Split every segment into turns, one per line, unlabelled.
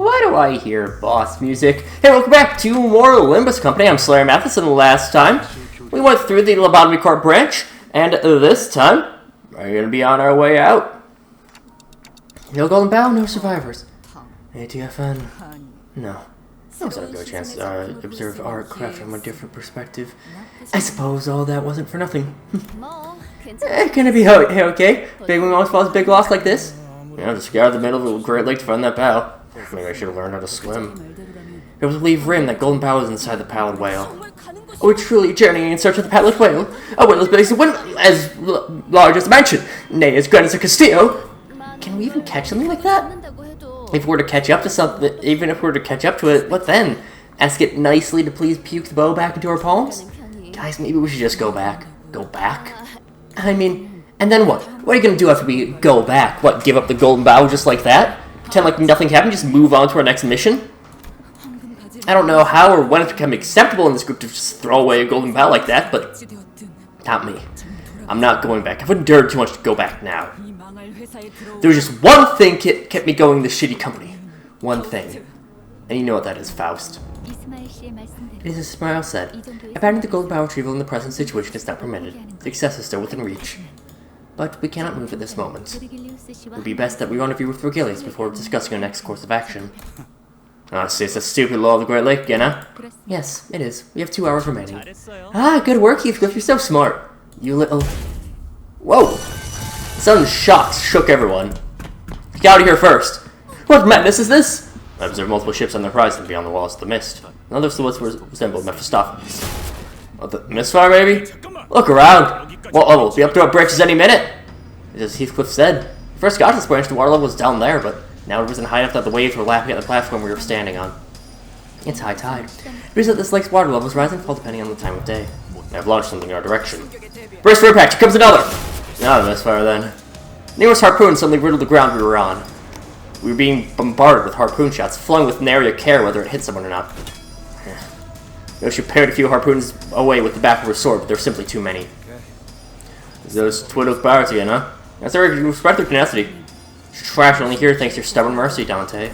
Why do I hear boss music? Hey, welcome back to more Limbus Company. I'm SlayerMathis, and last time we went through the lobotomy cart branch, and this time we're going to be on our way out. No golden bow, no survivors. ATFN, no. I was not a good chance to observe art craft from a different perspective. I suppose all that wasn't for nothing. Can it be okay? Big one always follows big loss like this? Just scour the middle of the Great Lake to find that bow. Maybe I should have learned how to swim. It was believed Rim that golden bow was inside the pallid whale. Are we truly journeying in search of the pallid whale? A whale as large as a mansion, nay, as grand as a castillo. Can we even catch something like that? If we were to catch up to something, even if we were to catch up to it, what then? Ask it nicely to please puke the bow back into our palms? Guys, maybe we should just go back. Go back? I mean, and then what? What are you gonna do after we go back? What, give up the golden bow just like that? Pretend like nothing happened, just move on to our next mission? I don't know how or when it became acceptable in this group to just throw away a golden bow like that, but not me. I'm not going back. I've endured too much to go back now. There was just one thing kept me going in this shitty company. One thing. And you know what that is, Faust. It is as Smile said. Abandoning the golden bow retrieval in the present situation is not permitted. Success is still within reach. But we cannot move at this moment. It would be best that we rendezvous with Vergilius before discussing our next course of action. Ah, see, it's a stupid law of the Great Lake again, huh? Yes, it is. We have 2 hours remaining. Ah, good work, Heathcliff. You're so smart. You little... Whoa! Sudden shocks shook everyone. Get out of here first. What madness is this? I observed multiple ships on the horizon beyond the walls of the mist. None of those resembled Mephistopheles. Oh, the misfire, maybe? Look around. What level? We'll be up to our branches any minute. As Heathcliff said, when we first got to this branch, the water level was down there, but now it wasn't high enough that the waves were lapping at the platform we were standing on. It's high tide. It appears that this lake's water level is rising and fall depending on the time of day. I've launched something in our direction. Brace for impact! Here comes another! Not a misfire then. Numerous harpoons suddenly riddled the ground we were on. We were being bombarded with harpoon shots, flung with nary a care whether it hit someone or not. Yoshi parried a few harpoons away with the back of her sword, but there were simply too many. Those twiddled powers again, huh? That's already respect their tenacity. Trash only here thanks to your stubborn mercy, Dante.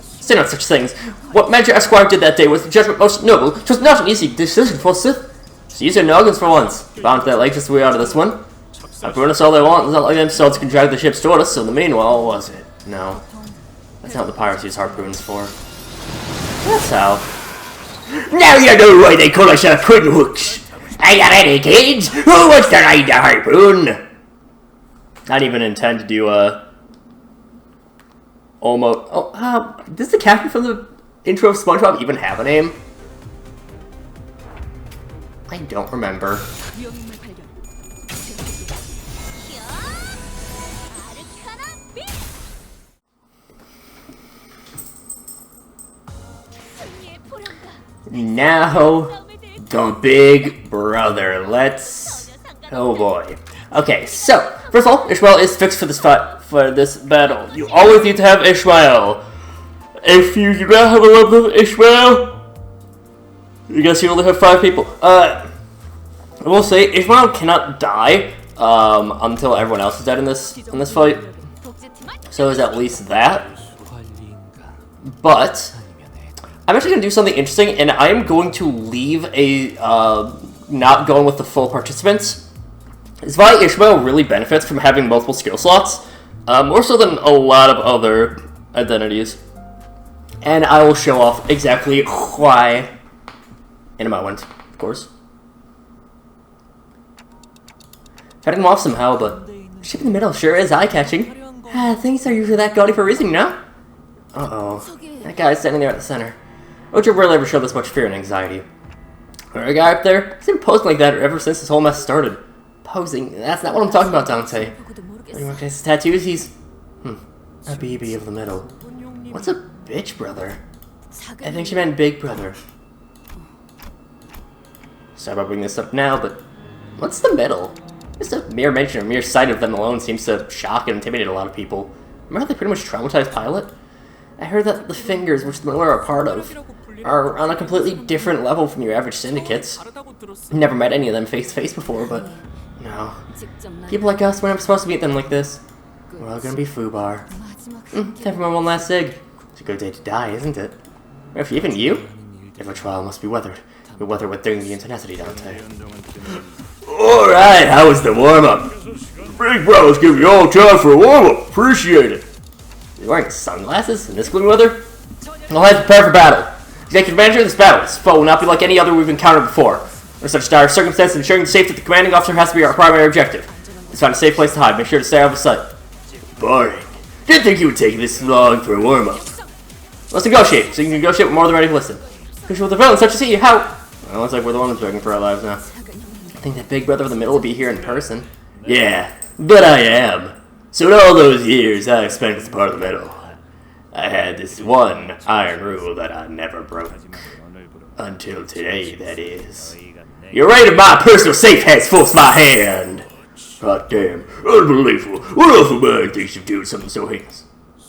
Say not such things. What Major Esquire did that day was the judgment most noble. It was not an easy decision for Sith. So use your noggins for once. Bound to that lake just the way out of this one. Burn us all they want, it's not like themselves can drag the ships toward us, so in the meanwhile, was it? No. That's not what the pirates use harpoons for. That's how. Now you know why they call us harpoon hooks! Are you ready, kids? Who wants to ride the harpoon? I didn't even intend to do almost... Oh, does the captain from the intro of SpongeBob even have a name? I don't remember. Now, the big brother. Let's... Oh boy. Okay, so, first of all, Ishmael is fixed for this fight, for this battle. You always need to have Ishmael. If you do not have a level of Ishmael, I guess you only have 5 people. I will say, Ishmael cannot die, until everyone else is dead in this fight. So there's at least that. But I'm actually going to do something interesting, and I'm going to leave a, not going with the full participants. It's why Ishmael really benefits from having multiple skill slots, more so than a lot of other identities. And I will show off exactly why in a moment, of course. Cutting them off somehow, but ship in the middle sure is eye-catching. Things are usually that gaudy for a reason, you know? Uh-oh. That guy's standing there at the center. Ocho rarely ever showed this much fear and anxiety. A guy up there, he's been posing like that ever since this whole mess started. Posing? That's not what I'm talking about, Dante. You want his tattoos? He's... a BB of the middle. What's a bitch brother? I think she meant big brother. Sorry about bringing this up now, but... what's the middle? Just a mere mention or mere sight of them alone seems to shock and intimidate a lot of people. Remember they pretty much traumatized Pilot? I heard that the fingers, which we're a part of, are on a completely different level from your average syndicates. Never met any of them face to face before, but no. People like us, we're not supposed to meet them like this. We're all gonna be foobar. Time for my one last cig. a good day to die, isn't it? If even you? Every trial must be weathered. But weather with dignity and tenacity, Dante. Alright, how was the warm-up? Big bro's giving you all time for a warm-up. Appreciate it. You're wearing sunglasses in this gloomy weather? Well, let's prepare for battle. Take advantage of this battle. This foe will not be like any other we've encountered before. Under such dire circumstances, ensuring the safety of the commanding officer has to be our primary objective. Let's find a safe place to hide. Make sure to stay out of sight. Boring. Didn't think you would take this long for a warm-up. Let's negotiate, so you can negotiate with more than ready to listen. Because with the villains such as he, how... Well, looks like we're the ones begging for our lives now. I think that big brother of the middle will be here in person. Yeah, but I am. So in all those years I've spent as part of the middle, I had this one iron rule that I never broke. Until today, that is. Your right of my personal safe has forced my hand. God damn, unbelievable. What awful man thinks of doing something so heinous?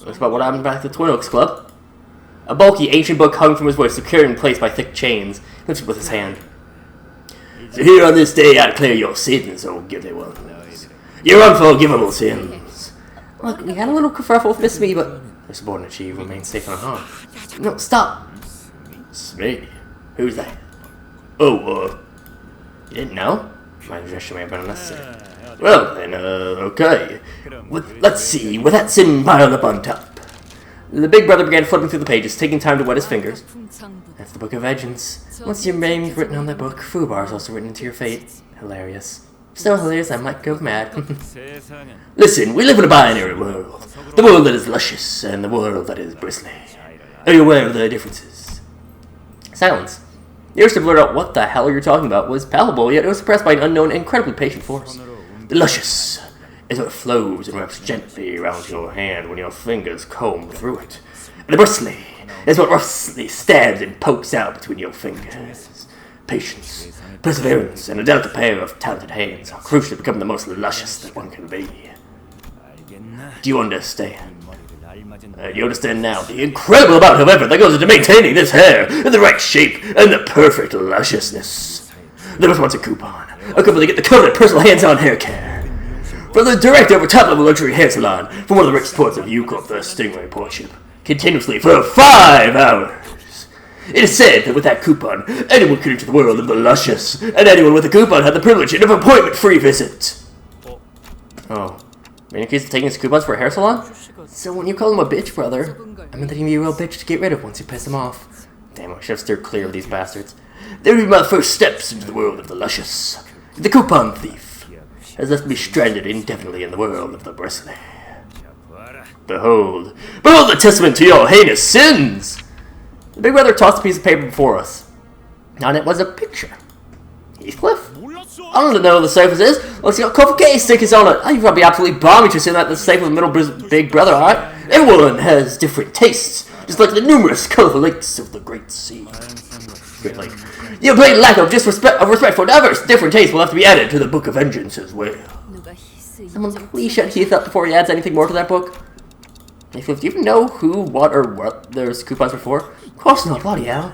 That's about what happened back at the Twin Oaks Club. A bulky, ancient book hung from his waist, secured in place by thick chains, lifted with his hand. So here on this day I declare your sins, O guilty ones. Your unforgivable sins. Look, we had a little kerfuffle with Miss Me, but their subordinate chief remains safe and unharmed. No, stop. Smee? Who's that? Oh, you didn't know? My gesture may have been unnecessary. Well, then, okay. Let's see, with that sin piled up on top. The big brother began flipping through the pages, taking time to wet his fingers. That's the Book of Vengeance. Once your name's written on that book, Fubar's also written into your fate. Hilarious. So hilarious I might go mad. Listen, we live in a binary world. The world that is luscious, and the world that is bristly. Are you aware of the differences? Silence. The urge to blurt out what the hell you're talking about was palpable, yet it was suppressed by an unknown, incredibly patient force. The luscious is what flows and wraps gently around your hand when your fingers comb through it. And the bristly is what roughly stabs and pokes out between your fingers. Patience, perseverance, and a delicate pair of talented hands are crucial to become the most luscious that one can be. Do you understand? Do you understand now the incredible amount of effort that goes into maintaining this hair in the right shape and the perfect lusciousness? There was once a coupon to get the coveted personal hands-on hair care. From the director of a top-level luxury hair salon from one of the richest ports of Yukon, the Stingray port ship, continuously for 5 hours. It is said that with that coupon, anyone could enter the world of the luscious, and anyone with a coupon had the privilege of an appointment-free visit. Oh. Are you accused of taking his coupons for a hair salon? So when you call him a bitch, brother, I meant that he'd be a real bitch to get rid of once you piss him off. Damn, I should have steered clear of these bastards. They would be my first steps into the world of the luscious. The coupon thief has left me stranded indefinitely in the world of the bristly. Behold the testament to your heinous sins! The big brother tossed a piece of paper before us. On it was a picture. Heathcliff? I don't know what the safe is. Let's see what cover case stickers on it. You'd probably absolutely bomb me to say that the safe of the middle big brother, alright? Everyone has different tastes, just like the numerous colorful lakes of the Great Sea. Great Lake. Your blatant lack of respect for diverse different tastes will have to be added to the Book of Vengeance as well. Someone please shut Heath up before he adds anything more to that book. Heathcliff, do you even know who, what those coupons were for? Of course not, bloody hell.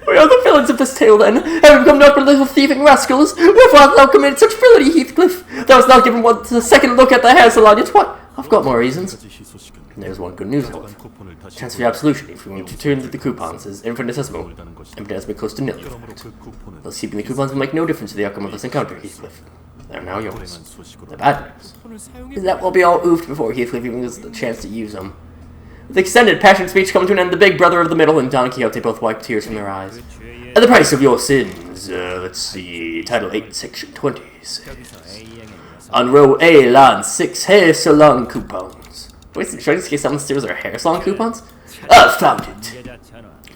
We are the villains of this tale, then, having become noted little thieving rascals. Wherefore hast thou committed such villainy, Heathcliff? Thou hast not given one a second look at the hair salon, yet what? I've got more reasons. And there's one good news, however. Chance for your absolution if you want to turn the coupons is infinitesimal. Infinitesimally close to nil. Thus keeping the coupons will make no difference to the outcome of this encounter, Heathcliff. They're now yours. The bad news is that we'll be all oofed before Heathcliff even gets the chance to use them. With the extended, passionate speech coming to an end, the big brother of the middle and Don Quixote both wiped tears from their eyes. At the price of your sins, let's see, Title 8, Section 20 says, on row A, line 6, hair salon coupons. Wait, should I just get someone steals their hair salon coupons? I found it.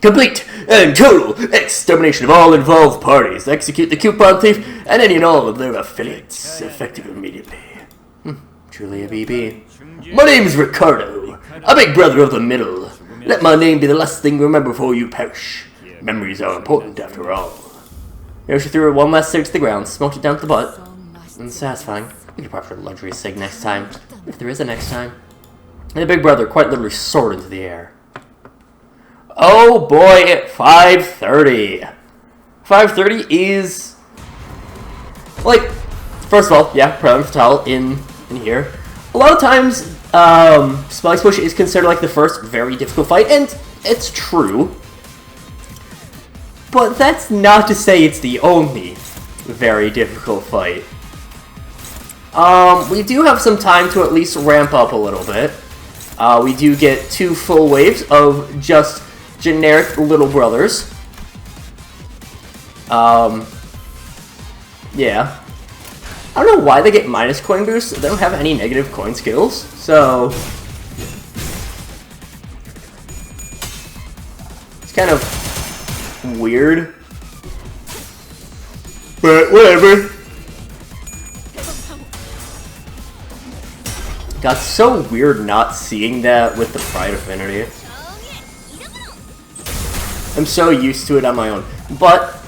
Complete and total extermination of all involved parties. Execute the coupon thief and any and all of their affiliates, effective immediately. Truly a BB. My name is Ricardo, a big brother of the middle. Let my name be the last thing you remember before you perish. Memories are important after all. Here she threw her one last cig to the ground, smoked it down to the butt. And satisfying. We could prep for a luxury cig next time, if there is a next time. And the big brother quite literally soared into the air. Oh boy, at 5:30. 5:30 is, like, first of all, yeah, Prem Fatal in here. A lot of times, Spikes Push is considered like the first very difficult fight, and it's true. But that's not to say it's the only very difficult fight. We do have some time to at least ramp up a little bit. We do get 2 full waves of just generic little brothers. Yeah. I don't know why they get minus coin boost. They don't have any negative coin skills, so it's kind of weird. But whatever. Got so weird not seeing that with the Pride Affinity. I'm so used to it on my own. But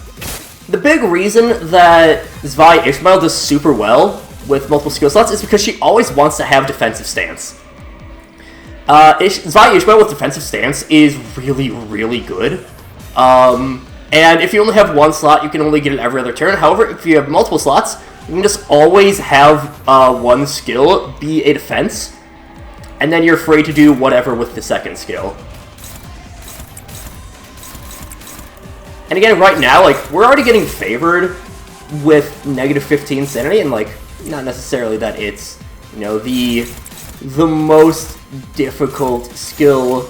the big reason that Zwei Ishmael does super well with multiple skill slots is because she always wants to have defensive stance. Zwei Ishmael with defensive stance is really, really good. And if you only have 1 slot, you can only get it every other turn. However, if you have multiple slots, you can just always have 1 skill be a defense, and then you're free to do whatever with the second skill. And again, right now, like, we're already getting favored with negative 15 sanity, and like, not necessarily that it's, you know, the most difficult skill.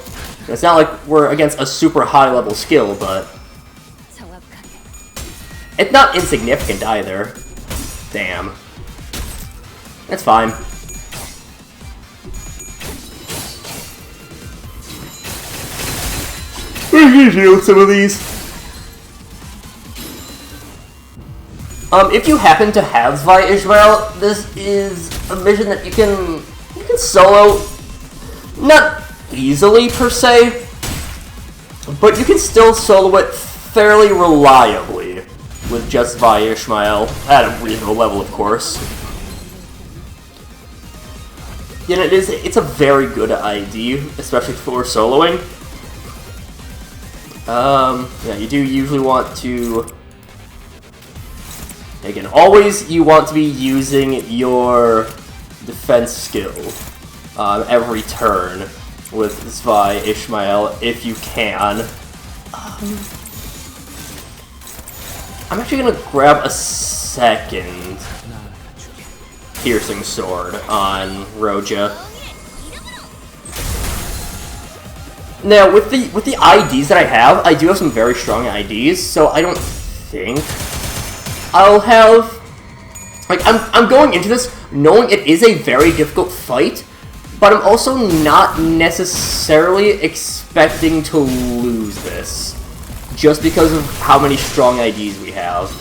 It's not like we're against a super high level skill, but it's not insignificant either. Damn. That's fine. We're gonna deal with some of these. If you happen to have Zwei Ishmael, this is a mission that you can solo, not easily per se, but you can still solo it fairly reliably with just Zwei Ishmael, at a reasonable level, of course. And it's a very good ID, especially for soloing. Yeah, you do usually want to, again, always you want to be using your defense skill every turn with Zwei Ishmael if you can. I'm actually gonna grab a second piercing sword on Roja. Now, with the IDs that I do have some very strong IDs, so I don't think I'll have, like, I'm going into this knowing it is a very difficult fight, but I'm also not necessarily expecting to lose this, just because of how many strong IDs we have.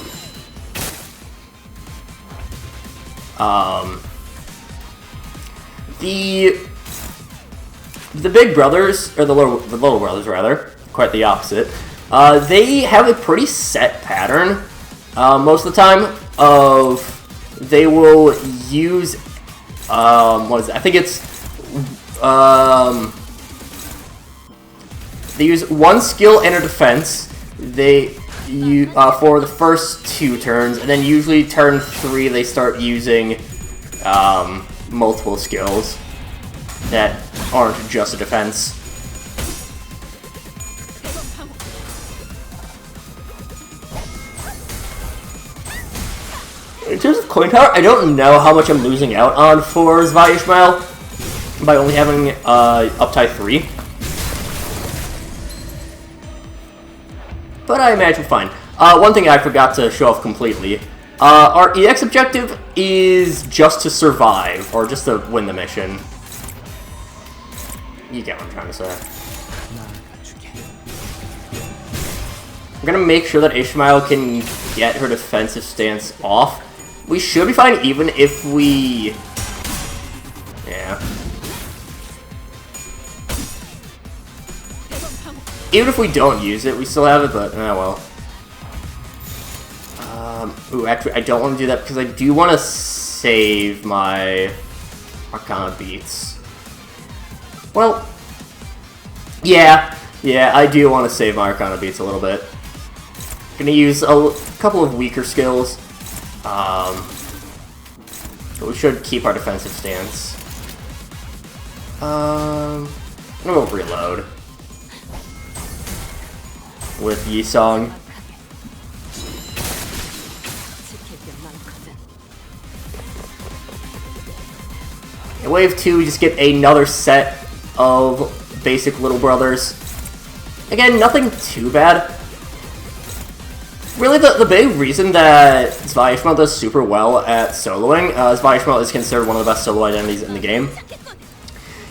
The big brothers, or the little brothers rather, quite the opposite, they have a pretty set pattern most of the time of they will use what is it? I think it's they use 1 skill and a defense. For the first 2 turns, and then usually turn 3 they start using multiple skills that aren't just a defense. In terms of coin power, I don't know how much I'm losing out on for Zwei Ishmael by only having uptie 3. But I imagine fine. One thing I forgot to show off completely. Our EX objective is just to survive, or just to win the mission. You get what I'm trying to say. I'm gonna make sure that Ishmael can get her defensive stance off. We should be fine even if we... Yeah. Even if we don't use it, we still have it, but, oh well. Ooh, actually, I don't want to do that because I do want to save my Arcana beats. Well, yeah, I do want to save my Arcana beats a little bit. Gonna use a couple of weaker skills. But we should keep our defensive stance. I'm gonna go reload with Yi-Song. In wave 2, we just get another set of basic little brothers. Again, nothing too bad. Really, the big reason that SlayerMathis does super well at soloing, SlayerMathis is considered one of the best solo identities in the game,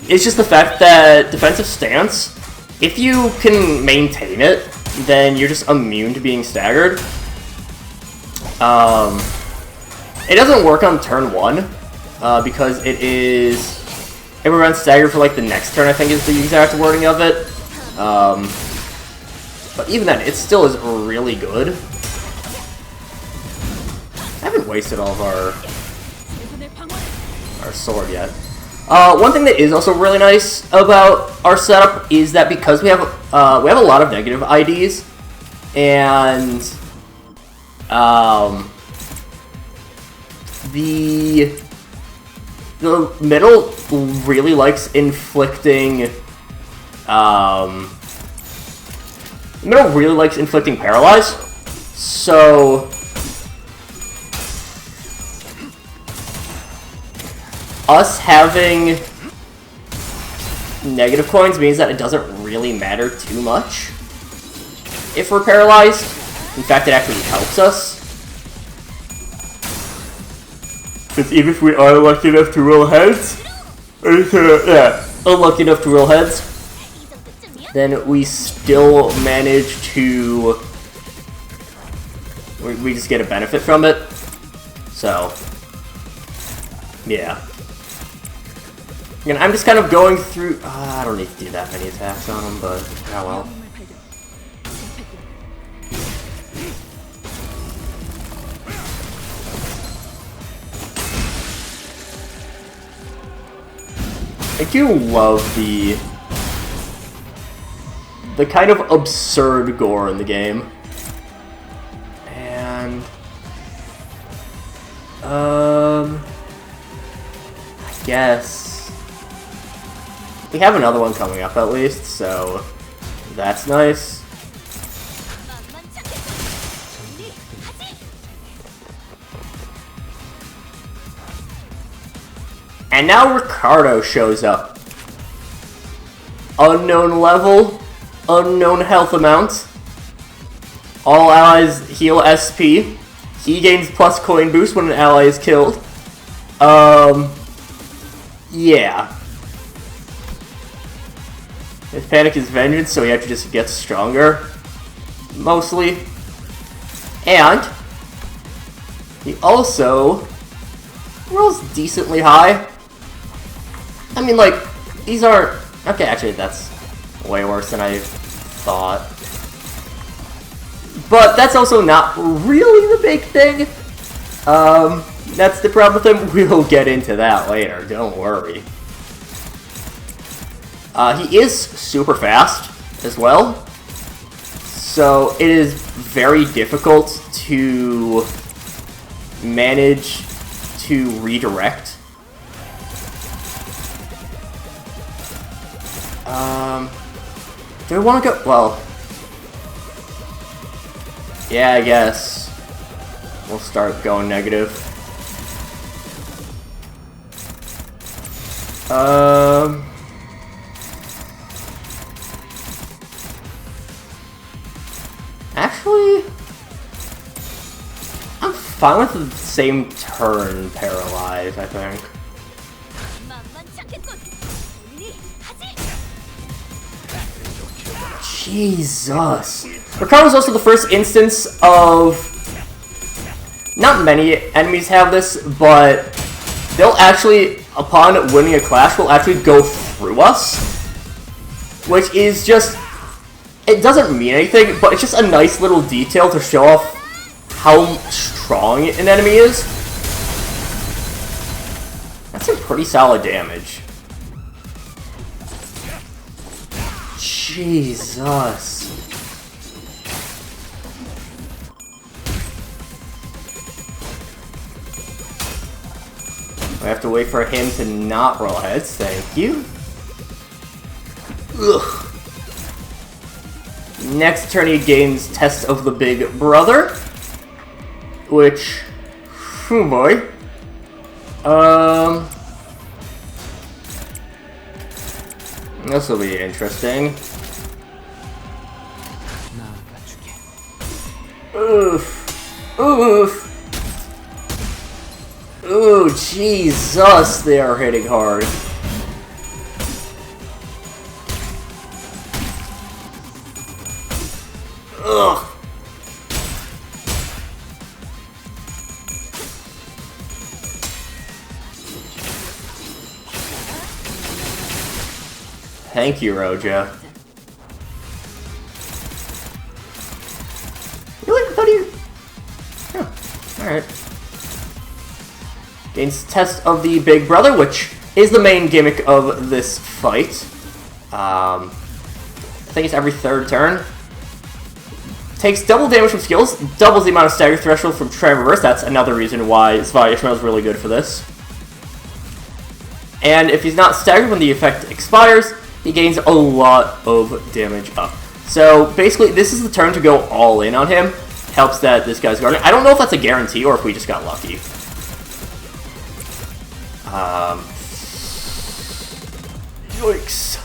is just the fact that defensive stance, if you can maintain it, then you're just immune to being staggered. It doesn't work on turn 1, because it prevents stagger for like the next turn, I think is the exact wording of it. But even then, it still is really good. I haven't wasted all of our sword yet. One thing that is also really nice about our setup is that because we have a lot of negative IDs, and the middle really likes inflicting paralyze. So us having negative coins means that it doesn't really matter too much if we're paralyzed. In fact, it actually helps us. Because even if we are lucky enough to roll heads, unlucky enough to roll heads, then we still manage to, we just get a benefit from it. So, yeah. Again, I'm just kind of going through, I don't need to do that many attacks on him, but, oh well. I do love the kind of absurd gore in the game. And I guess we have another one coming up at least, so that's nice. And now Ricardo shows up. Unknown level, unknown health amount. All allies heal SP. He gains plus coin boost when an ally is killed. Yeah. His panic is vengeance, so he actually just gets stronger. Mostly. And he also rolls decently high. I mean, like, these aren't... Okay, actually, that's way worse than I thought. But that's also not really the big thing. That's the problem with him. We'll get into that later, don't worry. He is super fast as well. So it is very difficult to manage to redirect. Do I want to go? Well, yeah, I guess we'll start going negative. Actually, I'm fine with the same turn paralyze, I think. Jesus. Ricardo is also the first instance of... Not many enemies have this, but they'll actually, upon winning a clash, will actually go through us. Which is just... It doesn't mean anything, but it's just a nice little detail to show off how strong an enemy is. That's some pretty solid damage. Jesus. We have to wait for him to not roll heads, thank you. Ugh. Next turn he gains Test of the Big Brother, which, oh boy, this will be interesting. Oof, oof, ooh, Jesus, they are hitting hard. Ugh. Thank you, Roja. Really? I thought you... Oh, alright. Gains Test of the Big Brother, which is the main gimmick of this fight. I think it's every third turn. Takes double damage from skills, doubles the amount of stagger threshold from try and reverse. That's another reason why Ishmael is really good for this. And if he's not staggered when the effect expires, he gains a lot of damage up. So basically, this is the turn to go all in on him. Helps that this guy's guarding. I don't know if that's a guarantee or if we just got lucky. Yikes.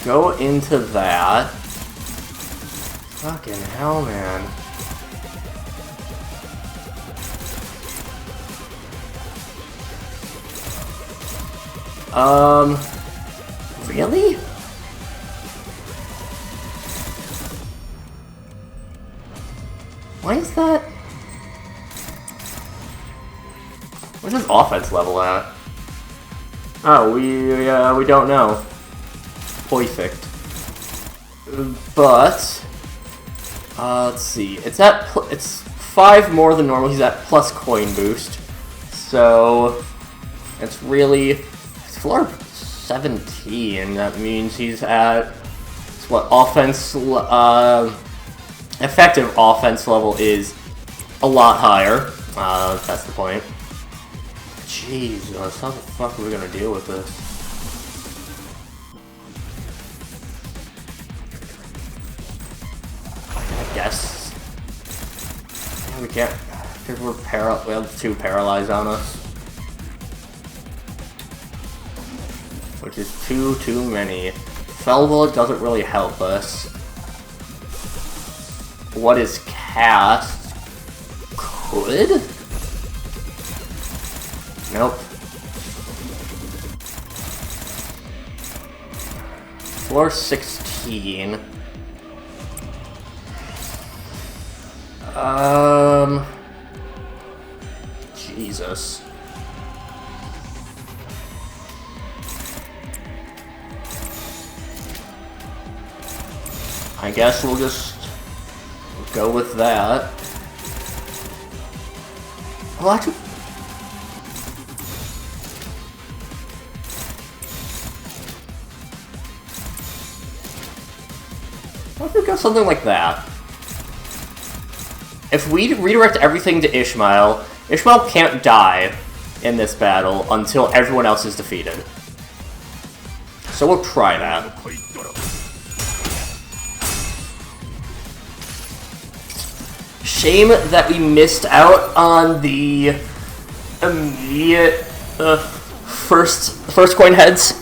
Go into that. Fucking hell, man. Really? Why is that? Where's his offense level at? Oh, we don't know. Perfect. But let's see. It's 5 more than normal. He's at plus coin boost, so it's really floor 17. That means he's at what offense? Effective offense level is a lot higher. That's the point. Jesus, how the fuck are we gonna deal with this? I guess. Yeah, we can't, because we have 2 paralyzed on us. Which is too many. Fellbullet doesn't really help us. What is cast? Could? Nope. Floor 16. Jesus. I guess we'll just go with that. Well, actually, what if we go something like that? If we redirect everything to Ishmael, Ishmael can't die in this battle until everyone else is defeated. So we'll try that. Shame that we missed out on the immediate first coin heads.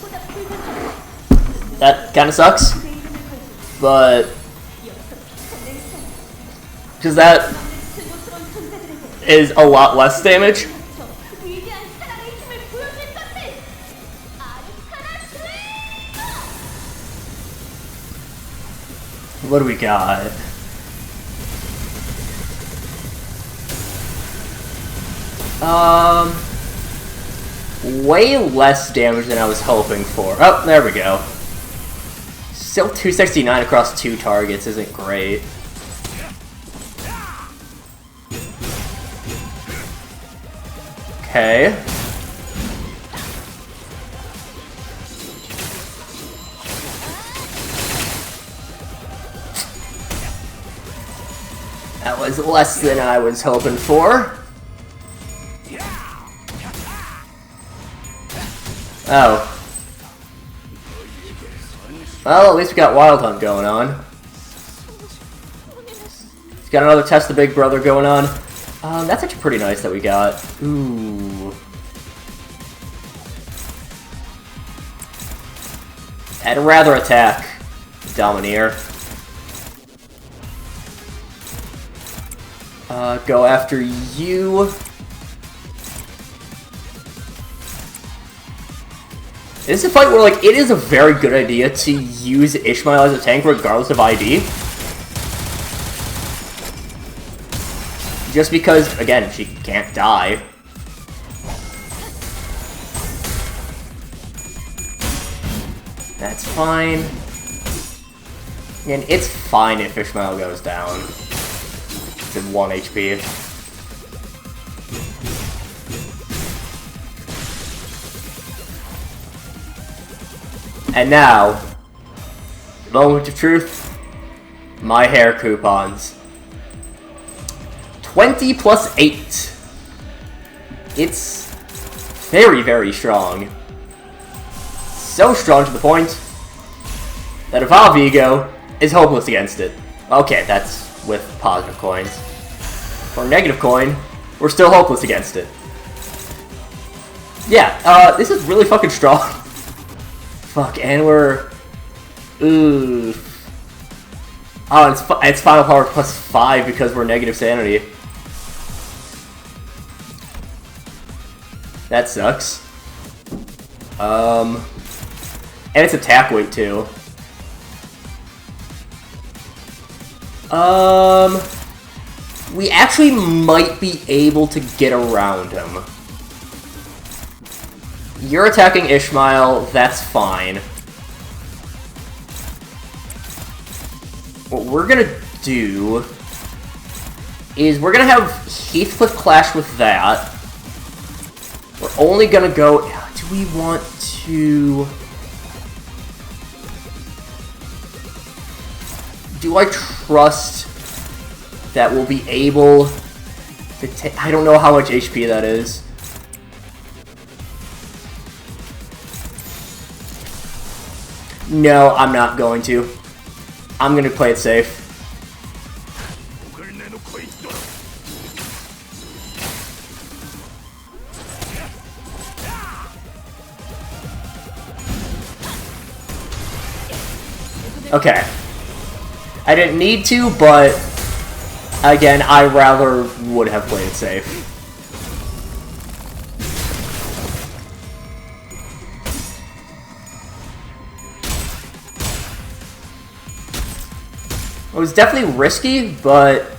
That kind of sucks, but because that is a lot less damage. What do we got? Way less damage than I was hoping for. Oh, there we go. Still 269 across 2 targets isn't great. Okay. was less than I was hoping for. Oh. Well, at least we got Wild Hunt going on. He's got another Test the Big Brother going on. That's actually pretty nice that we got. Ooh. I'd rather attack Domineer. Go after you. This is a fight where, like, it is a very good idea to use Ishmael as a tank regardless of ID. Just because, again, she can't die. That's fine. And it's fine if Ishmael goes down. It's at 1 HP. And now, moment of truth, my hair coupons. 20 plus 8. It's very, very strong. So strong to the point that Evolve Ego is hopeless against it. Okay, that's with positive coins. For negative coin, we're still hopeless against it. Yeah, this is really fucking strong. Fuck, and we're... Ooh. Oh, it's Final Power plus 5 because we're negative sanity. That sucks. And it's attack weight too. We actually might be able to get around him. You're attacking Ishmael, that's fine. What we're gonna do is we're gonna have Heathcliff clash with that. We're only gonna go... Do we want to... Do I trust that we'll be able to take... I don't know how much HP that is. No, I'm not going to. I'm going to play it safe. Okay. I didn't need to, but again, I rather would have played it safe. It was definitely risky, but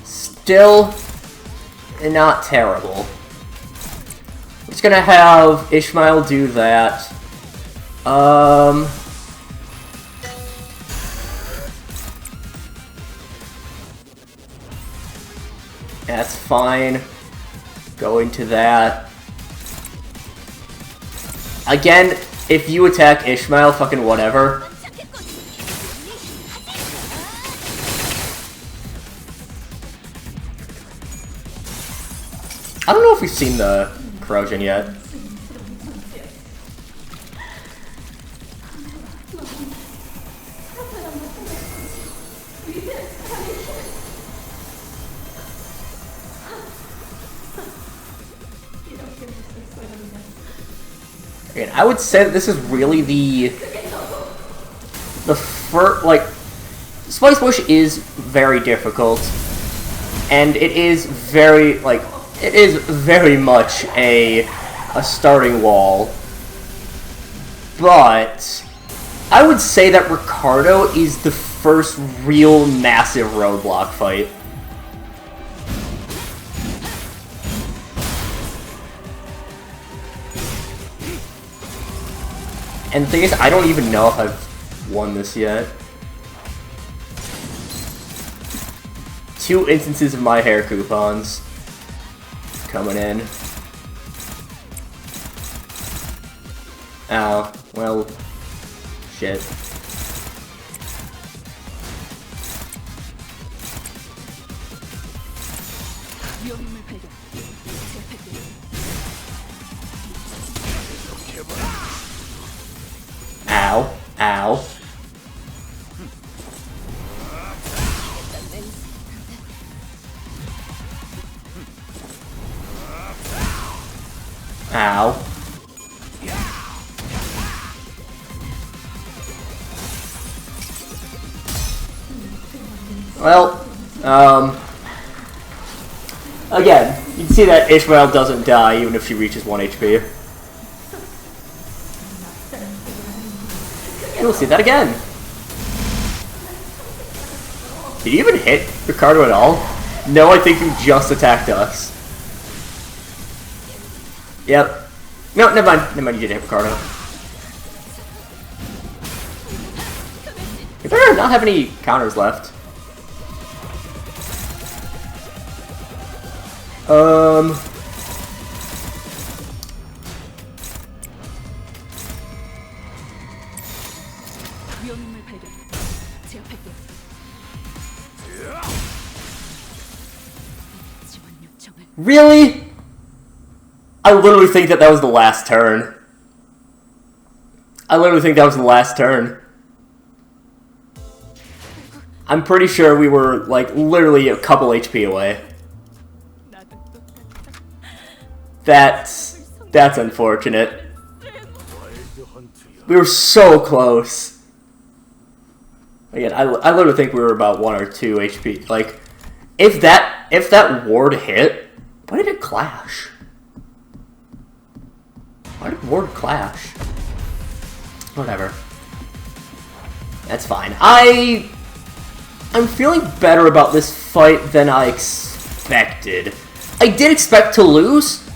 still not terrible. We're just gonna have Ishmael do that. That's fine. Go into that. Again, if you attack Ishmael, fucking whatever. I don't know if we've seen the corrosion yet. Again, I would say that this is really the first, like, Spice Bush is very difficult, and it is very, like, it is very much a starting wall, but I would say that Ricardo is the first real massive roadblock fight. And the thing is, I don't even know if I've won this yet. 2 instances of my hair coupons coming in. Oh, well, shit. Ow. Ow. Ow. Well, again, you can see that Ishmael doesn't die even if she reaches 1 HP. And we'll see that again. Did you even hit Ricardo at all? No, I think you just attacked us. Yep. No, never mind. Never mind, you didn't hit Ricardo. You better not have any counters left. Really? I literally think that was the last turn. I literally think that was the last turn. I'm pretty sure we were, like, literally a couple HP away. That's unfortunate. We were so close. Again, I literally think we were about 1 or 2 HP. Like, if that ward hit, why did it clash? Why did ward clash? Whatever. That's fine. I'm feeling better about this fight than I expected. I did expect to lose,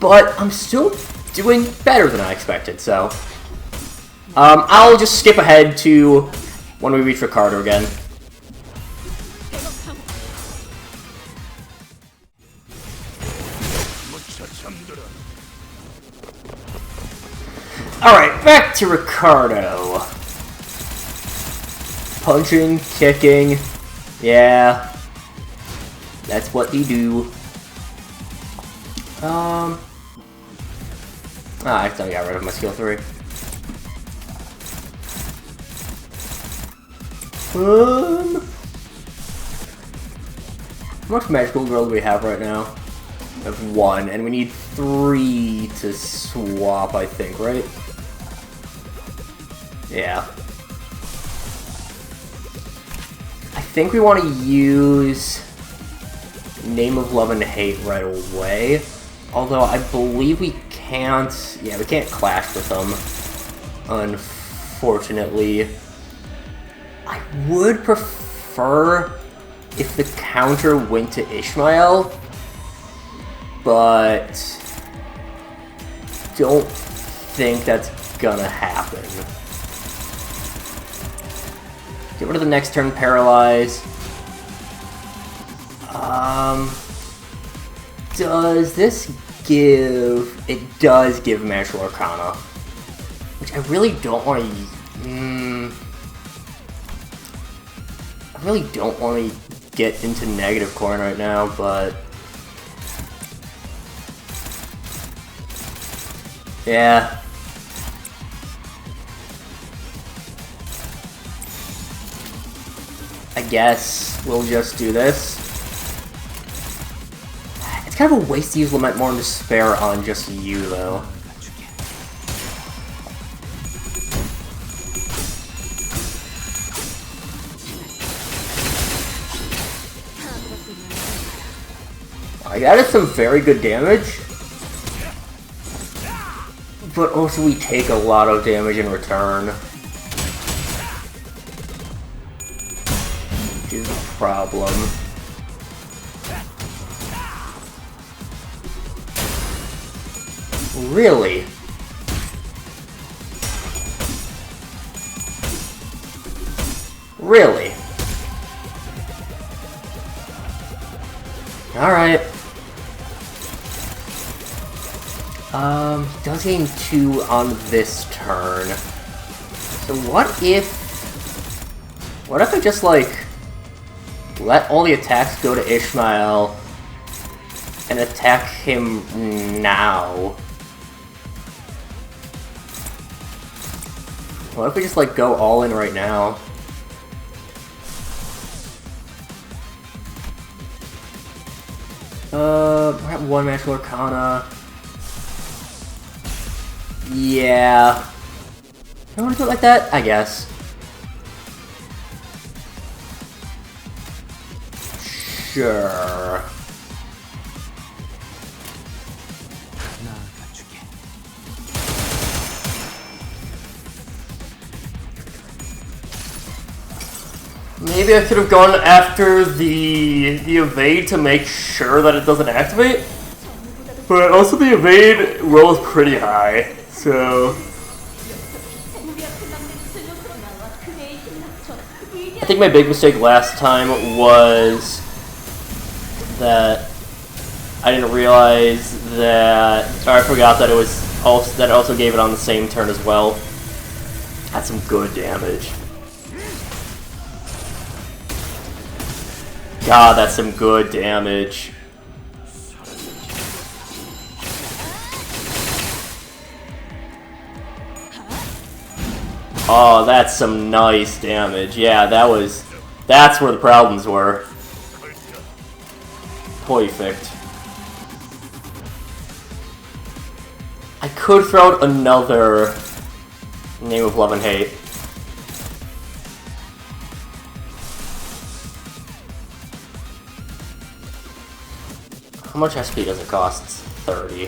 but I'm still doing better than I expected, so... I'll just skip ahead to when we reach Ricardo again. Alright, back to Ricardo. Punching, kicking, yeah. That's what they do. I accidentally got rid of my skill 3. How much magical girl do we have right now? We have 1, and we need 3 to swap, I think, right? Yeah. I think we want to use Name of Love and Hate right away. Although I believe we can't... Yeah, we can't clash with them. Unfortunately. I would prefer if the counter went to Ishmael. But... don't think that's gonna happen. Get rid of the next turn Paralyze. Does this give... It does give Magical Arcana. Which I really don't want to... I really don't want to get into negative coin right now, but... yeah. I guess we'll just do this. It's kind of a waste to use Lament More and Despair on just you, though. That is some very good damage. But also we take a lot of damage in return. Which is a problem. Really? Really? Alright. He does gain 2 on this turn. So what if I just, like, let all the attacks go to Ishmael, and attack him now. What if we just, like, go all in right now? We're at one Magical Arcana. Yeah. I want to do it like that? I guess. Sure. Maybe I could have gone after the evade to make sure that it doesn't activate. But also the evade rolls pretty high, so... I think my big mistake last time was that I didn't realize that, or I forgot that it was also, that it also gave it on the same turn as well. That's some good damage. God, that's some good damage. Oh, that's some nice damage. Yeah, that's where the problems were. Perfect. I could throw out another Name of Love and Hate. How much SP does it cost? 30.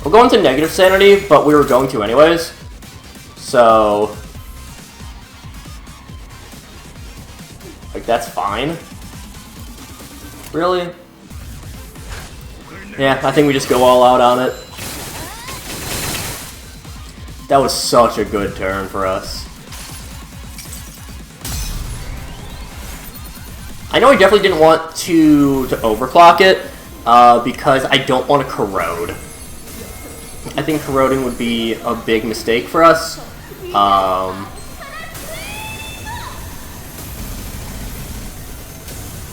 We're going to negative sanity, but we were going to anyways. So... like, that's fine. Really? Yeah, I think we just go all out on it. That was such a good turn for us. I know I definitely didn't want to overclock it, because I don't want to corrode. I think corroding would be a big mistake for us.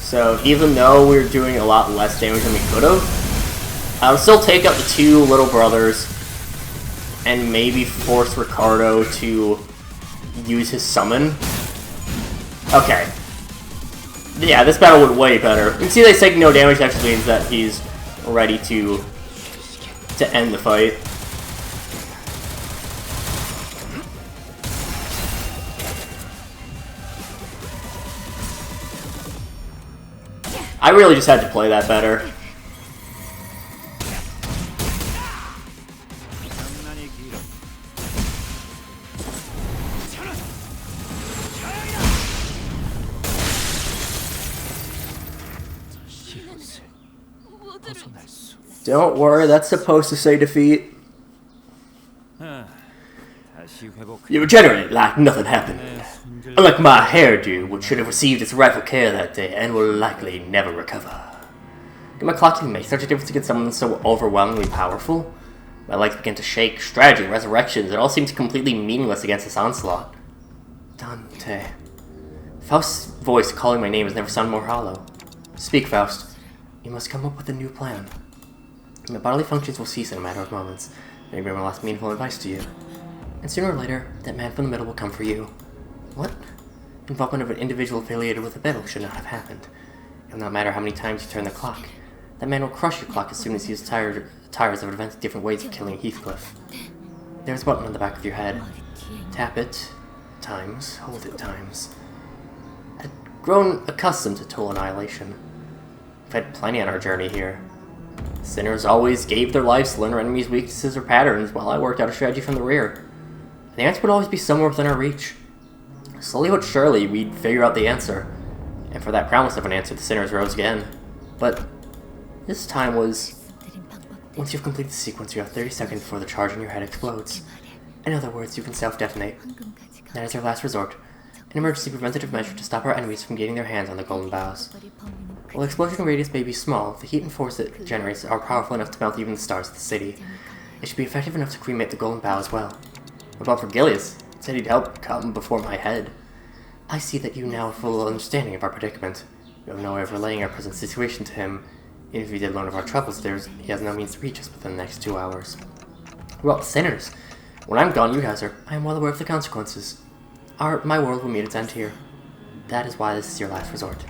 So even though we're doing a lot less damage than we could have, I would still take out the two little brothers and maybe force Ricardo to use his summon. Okay. Yeah, this battle went way better. You can see that he's taking no damage, actually means that he's ready to end the fight. I really just had to play that better. Don't worry, that's supposed to say defeat. You regenerate like nothing happened. Unlike my hairdo, which should have received its rightful care that day and will likely never recover. Did my clock even make such a difference against someone so overwhelmingly powerful? My legs began to shake. Strategy, resurrections, it all seemed completely meaningless against this onslaught. Dante. Faust's voice calling my name has never sounded more hollow. Speak, Faust. You must come up with a new plan. My bodily functions will cease in a matter of moments. Maybe my last meaningful advice to you. And sooner or later, that man from the middle will come for you. What? Involvement of an individual affiliated with the middle should not have happened. It will not matter how many times you turn the clock. That man will crush your clock as soon as he is tires of advanced different ways of killing Heathcliff. There is a button on the back of your head. Tap it times, hold it times. I've grown accustomed to total annihilation. We've had plenty on our journey here. Sinners always gave their lives to learn our enemies' weaknesses or patterns while I worked out a strategy from the rear. The answer would always be somewhere within our reach. Slowly but surely, we'd figure out the answer. And for that promise of an answer, the sinners rose again. But this time was... once you've completed the sequence, you have 30 seconds before the charge in your head explodes. In other words, you can self-detonate. That is our last resort. An emergency preventative measure to stop our enemies from getting their hands on the golden boughs. While the explosion radius may be small, the heat and force it generates are powerful enough to melt even the stars of the city. It should be effective enough to cremate the golden bough as well. What about Vergilius? He said he'd help come before my head. I see that you now have full understanding of our predicament. We have no way of relaying our present situation to him. Even if he did learn of our troubles, he has no means to reach us within the next 2 hours. We're all sinners. When I'm gone, you guys are. I am well aware of the consequences. My world will meet its end here. That is why this is your last resort.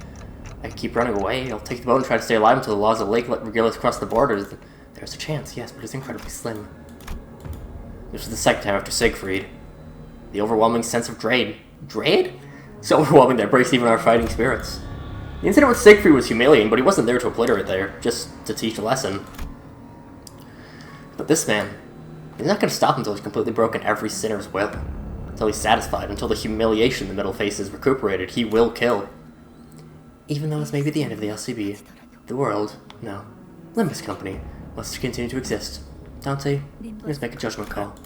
I can keep running away. I'll take the boat and try to stay alive until the laws of the lake let us cross the borders. There's a chance, yes, but it's incredibly slim. This was the second time after Siegfried. The overwhelming sense of dread. Dread? So overwhelming that it breaks even our fighting spirits. The incident with Siegfried was humiliating, but he wasn't there to obliterate there, just to teach a lesson. But this man, he's not going to stop until he's completely broken every sinner's will. Until he's satisfied, until the humiliation the middle face is recuperated, he will kill. Even though this may be the end of the LCB, the world, no, Limbus Company, must continue to exist. Dante, let's make a judgment call.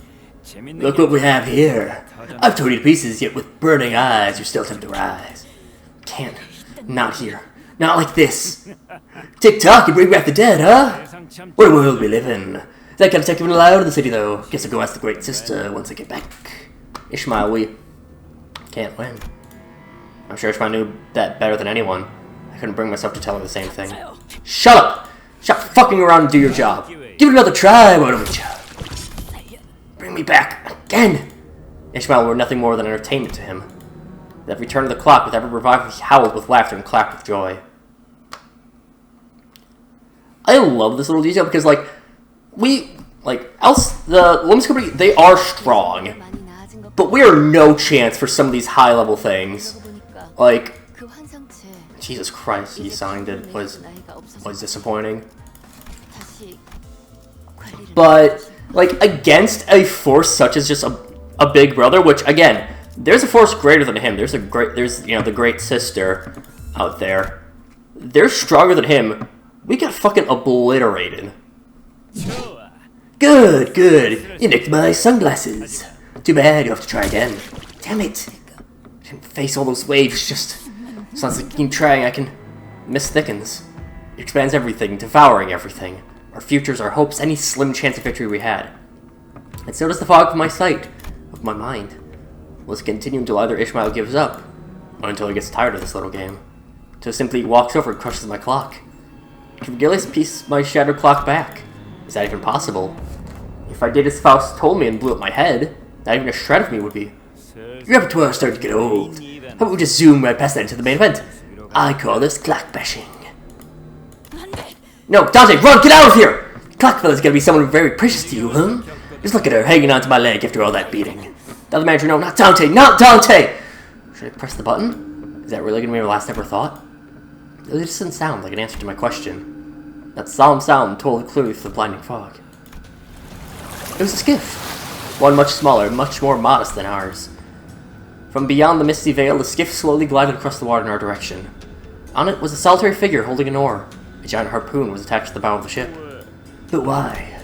Look what we have here. I've torn you to pieces, yet with burning eyes, you still attempt to rise. Can't. Not here. Not like this. Tick-tock, you bring back the dead, huh? What a world we live in. That kind of tech even allowed in the city, though. Guess I'll go ask the great sister once I get back. Ishmael, we can't win. I'm sure Ishmael knew that better than anyone. I couldn't bring myself to tell her the same thing. Shut up! Stop fucking around and do your job. Give it another try, why don't you? Bring me back again! Ishmael were nothing more than entertainment to him. With every turn of the clock, with every revival, he howled with laughter and clapped with joy. I love this little detail because, like, the Limbus Company, they are strong, but we are no chance for some of these high-level things. Like, Jesus Christ, he signed it, was disappointing. But, like, against a force such as just a big brother, which, again, there's a force greater than him. There's the great sister out there. They're stronger than him. We got fucking obliterated. Good, good. You nicked my sunglasses. Too bad, you have to try again. Damn it. I can face all those waves, just... Sounds like keep trying, I can... Mist thickens. It expands everything, devouring everything. Our futures, our hopes, any slim chance of victory we had. And so does the fog of my sight, of my mind. Let's continue until either Ishmael gives up, or until he gets tired of this little game. Until he simply walks over and crushes my clock. Can Gilius piece my shattered clock back? Is that even possible? If I did as Faust told me and blew up my head, not even a shred of me would be. Your repertoire is starting to get old. How about we just zoom right past that into the main event? I call this clock bashing. No, Dante, run! Get out of here! Clock fella's gonna be someone very precious to you, huh? Just look at her hanging onto my leg after all that beating. The other manager, no, not Dante! Not Dante! Should I press the button? Is that really gonna be my last ever thought? It just doesn't sound like an answer to my question. That solemn sound told clearly through the blinding fog. It was a skiff. One much smaller, much more modest than ours. From beyond the misty veil, the skiff slowly glided across the water in our direction. On it was a solitary figure holding an oar. A giant harpoon was attached to the bow of the ship. But why?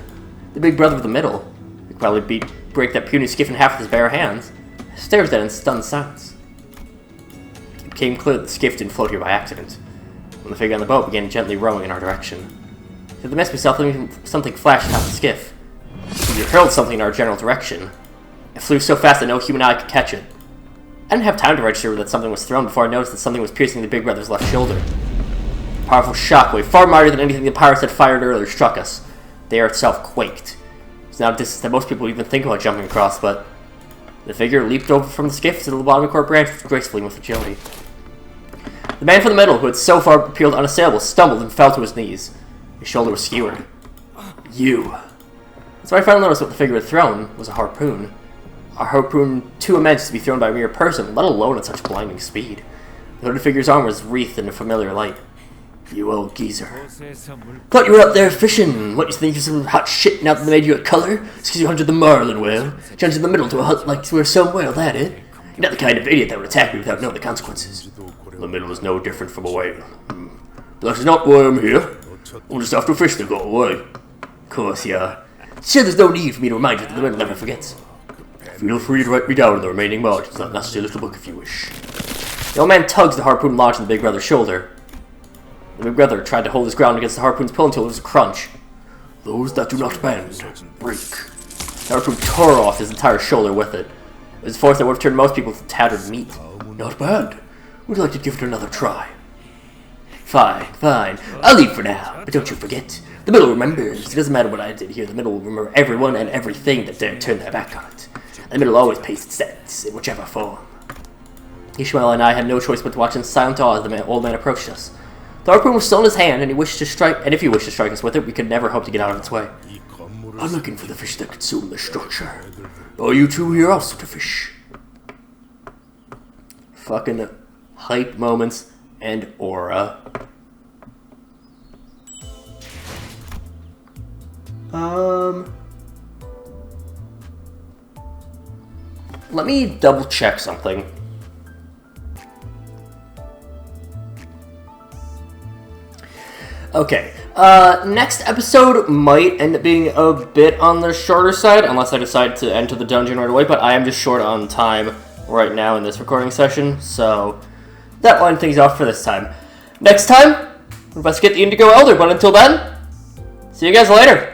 The big brother of the middle, who could probably break that puny skiff in half with his bare hands, stares at it in stunned silence. It became clear that the skiff didn't float here by accident, when the figure on the boat began gently rowing in our direction. Through the mist we saw something flash atop the skiff. It hurled something in our general direction. It flew so fast that no human eye could catch it. I didn't have time to register that something was thrown before I noticed that something was piercing the big brother's left shoulder. A powerful shockwave, far mightier than anything the pirates had fired earlier, struck us. The air itself quaked. It's not a distance that most people even think about jumping across, but the figure leaped over from the skiff to the bottom of the branch gracefully with agility. The man from the middle, who had so far appeared unassailable, stumbled and fell to his knees. His shoulder was skewered. You. That's when I finally noticed what the figure had thrown was a harpoon. A harpoon too immense to be thrown by a mere person, let alone at such blinding speed. The hooded figure's arm was wreathed in a familiar light. You old geezer. Thought you were up there fishing. What, you think you're some hot shit now that they made you a color? Excuse you hunted the marlin whale? Jumped in the middle to a hut like we're some whale, that it? You're not the kind of idiot that would attack me without knowing the consequences. The middle is no different from a whale. But that's not why I'm here. I'm just after fish to go away. Of course you are. Sure, there's no need for me to remind you that the middle never forgets. Feel free to write me down in the remaining margins of that nasty little book if you wish. The old man tugs the harpoon lodged in the big brother's shoulder. The big brother tried to hold his ground against the harpoon's pull until it was a crunch. Those that do not bend, break. The harpoon tore off his entire shoulder with it. It was a force that would have turned most people to tattered meat. Not bad. Would you like to give it another try? Fine. I'll leave for now, but don't you forget, the middle remembers. It doesn't matter what I did here, the middle will remember everyone and everything that dared turn their back on it. And the middle always pays its debts, in whichever form. Ishmael and I had no choice but to watch in silent awe as the old man approached us. The harpoon was still in his hand, and if he wished to strike us with it, we could never hope to get out of its way. I'm looking for the fish that consumed the structure. Are you two here also to fish? Fucking hype moments and aura. Let me double check something. Okay, next episode might end up being a bit on the shorter side, unless I decide to enter the dungeon right away, but I am just short on time right now in this recording session, so that lined things off for this time. Next time, let's get the Indigo Elder, but until then, see you guys later.